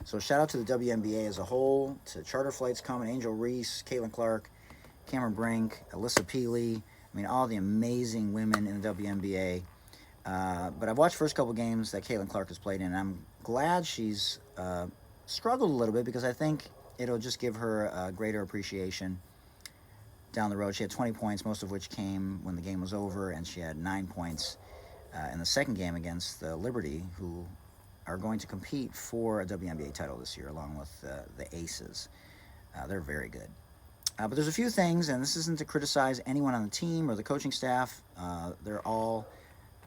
So shout out to the WNBA as a whole, to Charter Flights coming, Angel Reese, Caitlin Clark, Cameron Brink, Alyssa Peely. I mean, all the amazing women in the WNBA. But I've watched the first couple games that Caitlin Clark has played in, and I'm glad she's struggled a little bit because I think it'll just give her a greater appreciation down the road. She had 20 points, most of which came when the game was over, and she had 9 points in the second game against the Liberty, who are going to compete for a WNBA title this year, along with the Aces. They're very good. But there's a few things, and this isn't to criticize anyone on the team or the coaching staff. They're all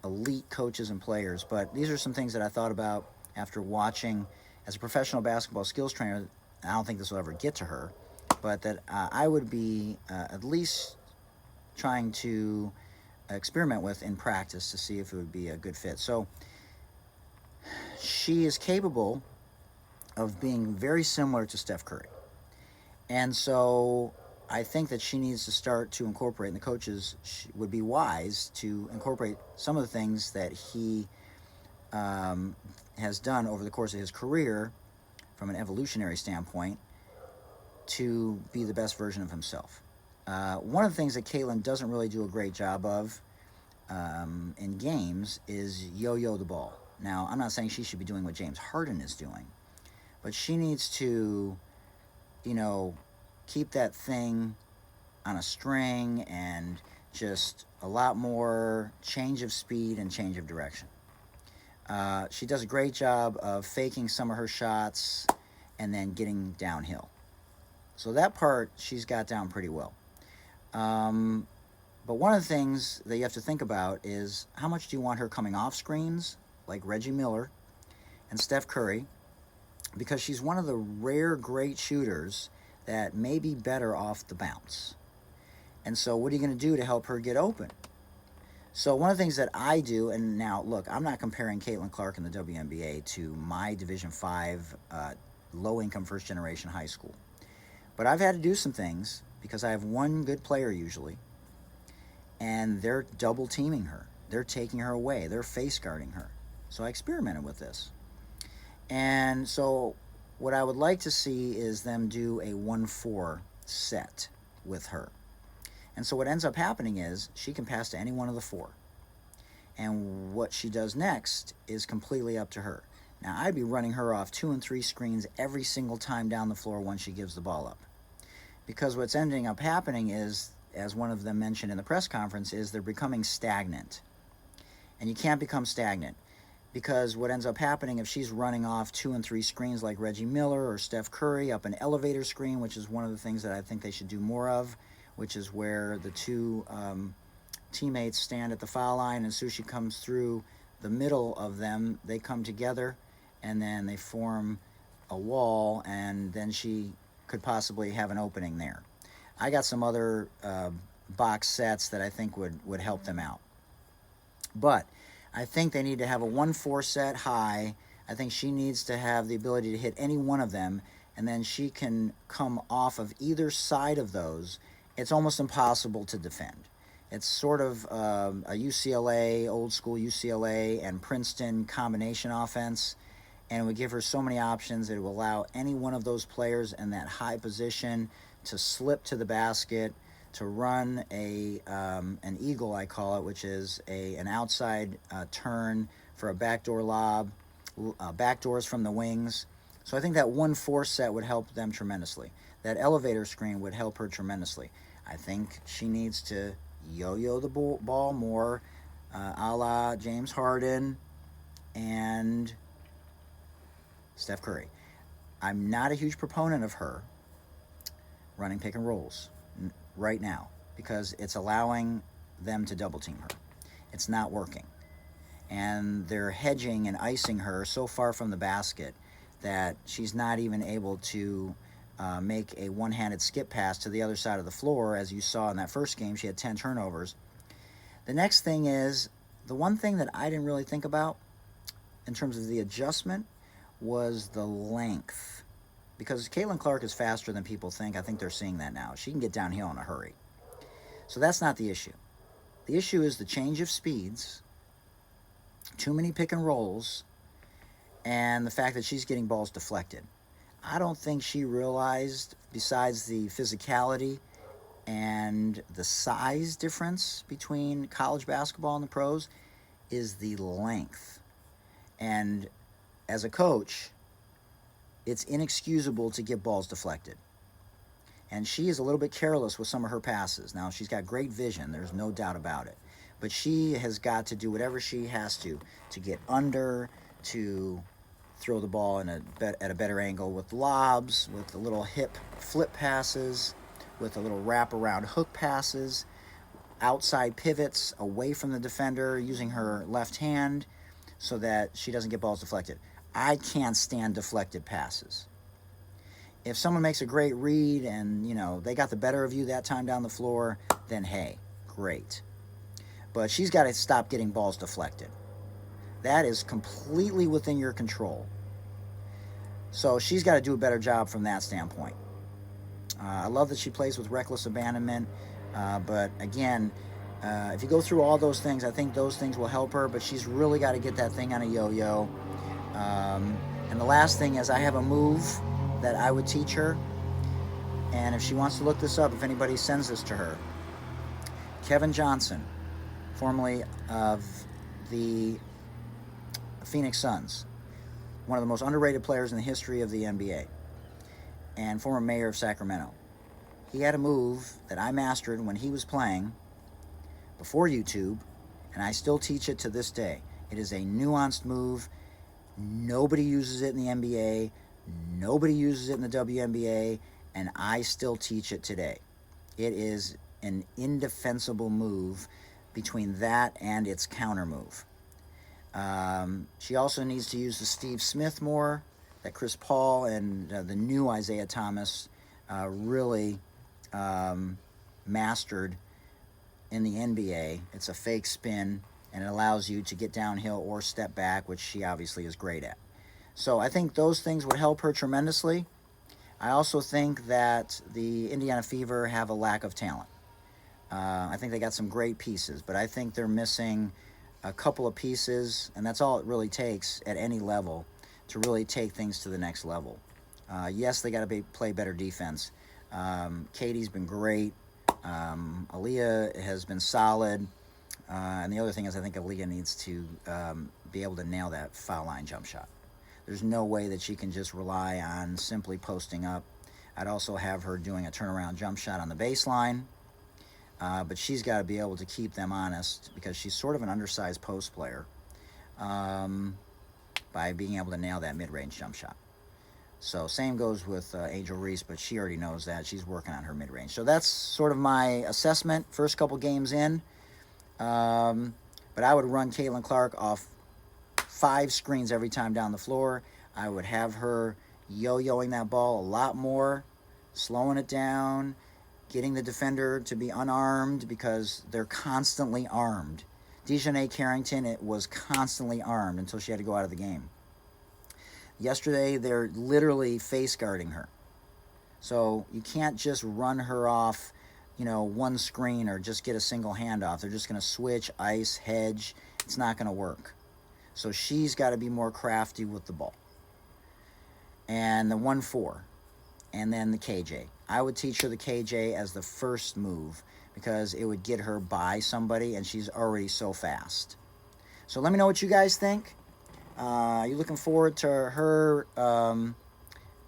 elite coaches and players, but these are some things that I thought about after watching as a professional basketball skills trainer. I don't think this will ever get to her, but that I would be at least trying to experiment with in practice to see if it would be a good fit. So she is capable of being very similar to Steph Curry. And so I think that she needs to start to incorporate, and the coaches would be wise to incorporate some of the things that he has done over the course of his career from an evolutionary standpoint to be the best version of himself. One of the things that Caitlin doesn't really do a great job of in games is yo-yo the ball. Now, I'm not saying she should be doing what James Harden is doing, but she needs to, keep that thing on a string and just a lot more change of speed and change of direction. She does a great job of faking some of her shots and then getting downhill. So that part she's got down pretty well. But one of the things that you have to think about is how much do you want her coming off screens like Reggie Miller and Steph Curry, because she's one of the rare great shooters that may be better off the bounce. And so what are you going to do to help her get open? So one of the things that I do, and now look, I'm not comparing Caitlin Clark in the WNBA to my Division V low-income first-generation high school. But I've had to do some things because I have one good player usually, and they're double-teaming her. They're taking her away. They're face-guarding her. So I experimented with this. And so what I would like to see is them do a 1-4 set with her. And so what ends up happening is she can pass to any one of the four. And what she does next is completely up to her. Now, I'd be running her off 2 and 3 screens every single time down the floor once she gives the ball up. Because what's ending up happening is, as one of them mentioned in the press conference, is they're becoming stagnant. And you can't become stagnant. Because what ends up happening if she's running off 2 and 3 screens like Reggie Miller or Steph Curry up an elevator screen, which is one of the things that I think they should do more of, which is where the two teammates stand at the foul line, and as soon as she comes through the middle of them, they come together, and then they form a wall, and then she could possibly have an opening there. I got some other box sets that I think would help them out. But I think they need to have a 1-4 set high. I think she needs to have the ability to hit any one of them, and then she can come off of either side of those. It's almost impossible to defend. It's sort of a UCLA, old school UCLA and Princeton combination offense, and it would give her so many options. It will allow any one of those players in that high position to slip to the basket, to run an eagle, I call it, which is an outside turn for a backdoor lob, backdoors from the wings. So I think that 1-4 set would help them tremendously. That elevator screen would help her tremendously. I think she needs to yo-yo the ball more, a la James Harden and Steph Curry. I'm not a huge proponent of her running pick and rolls right now because it's allowing them to double team her. It's not working. And they're hedging and icing her so far from the basket that she's not even able to make a one-handed skip pass to the other side of the floor. As you saw in that first game, she had 10 turnovers. The next thing is, the one thing that I didn't really think about in terms of the adjustment was the length. Because Caitlin Clark is faster than people think. I think they're seeing that now. She can get downhill in a hurry. So that's not the issue. The issue is the change of speeds, too many pick and rolls, and the fact that she's getting balls deflected. I don't think she realized, besides the physicality and the size difference between college basketball and the pros, is the length. And as a coach, it's inexcusable to get balls deflected. And she is a little bit careless with some of her passes. Now, she's got great vision, there's no doubt about it. But she has got to do whatever she has to get under, to throw the ball at a better angle with lobs, with the little hip flip passes, with the little wraparound hook passes, outside pivots away from the defender using her left hand so that she doesn't get balls deflected. I can't stand deflected passes. If someone makes a great read and, they got the better of you that time down the floor, then hey, great. But she's got to stop getting balls deflected. That is completely within your control. So she's got to do a better job from that standpoint. I love that she plays with reckless abandonment. But again, if you go through all those things, I think those things will help her. But she's really got to get that thing on a yo-yo. And the last thing is, I have a move that I would teach her. And if she wants to look this up, if anybody sends this to her, Kevin Johnson, formerly of the Phoenix Suns, one of the most underrated players in the history of the NBA, and former mayor of Sacramento. He had a move that I mastered when he was playing before YouTube, and I still teach it to this day. It is a nuanced move. Nobody uses it in the NBA. Nobody uses it in the WNBA, and I still teach it today. It is an indefensible move between that and its counter move. She also needs to use the Steve Smith more, that Chris Paul and the new Isaiah Thomas really mastered in the NBA. It's a fake spin, and it allows you to get downhill or step back, which she obviously is great at. So I think those things would help her tremendously. I also think that the Indiana Fever have a lack of talent. I think they got some great pieces, but I think they're missing a couple of pieces, and that's all it really takes at any level to really take things to the next level. Yes, they got to play better defense. Katie's been great. Aaliyah has been solid. And the other thing is, I think Aaliyah needs to be able to nail that foul line jump shot. There's no way that she can just rely on simply posting up. I'd also have her doing a turnaround jump shot on the baseline. But she's got to be able to keep them honest, because she's sort of an undersized post player, by being able to nail that mid-range jump shot. So same goes with Angel Reese, but she already knows that. She's working on her mid-range. So that's sort of my assessment, first couple games in. But I would run Caitlin Clark off 5 screens every time down the floor. I would have her yo-yoing that ball a lot more, slowing it down, getting the defender to be unarmed, because they're constantly armed. Dejanay Carrington was constantly armed until she had to go out of the game. Yesterday, they're literally face guarding her. So you can't just run her off, one screen or just get a single handoff. They're just going to switch, ice, hedge. It's not going to work. So she's got to be more crafty with the ball. And the 1-4. And then the KJ. I would teach her the KJ as the first move, because it would get her by somebody, and she's already so fast. So let me know what you guys think. Are you looking forward to her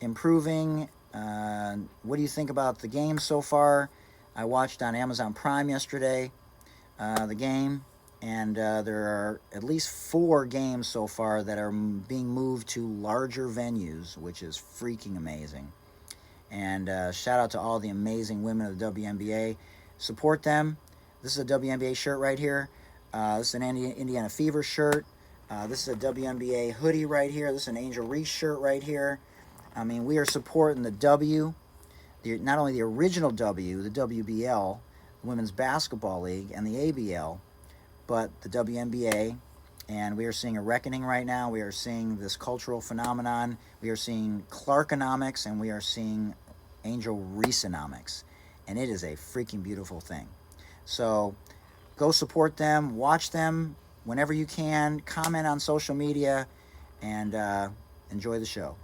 improving? What do you think about the game so far? I watched on Amazon Prime yesterday the game, and there are at least 4 games so far that are being moved to larger venues, which is freaking amazing. And shout out to all the amazing women of the WNBA. Support them. This is a WNBA shirt right here. This is an Indiana Fever shirt. This is a WNBA hoodie right here. This is an Angel Reese shirt right here. I mean, we are supporting the W, not only the original W, the WBL, Women's Basketball League, and the ABL, but the WNBA. And we are seeing a reckoning right now. We are seeing this cultural phenomenon. We are seeing Clarkonomics, and we are seeing Angel Reeseonomics. And it is a freaking beautiful thing. So go support them. Watch them whenever you can. Comment on social media. and enjoy the show.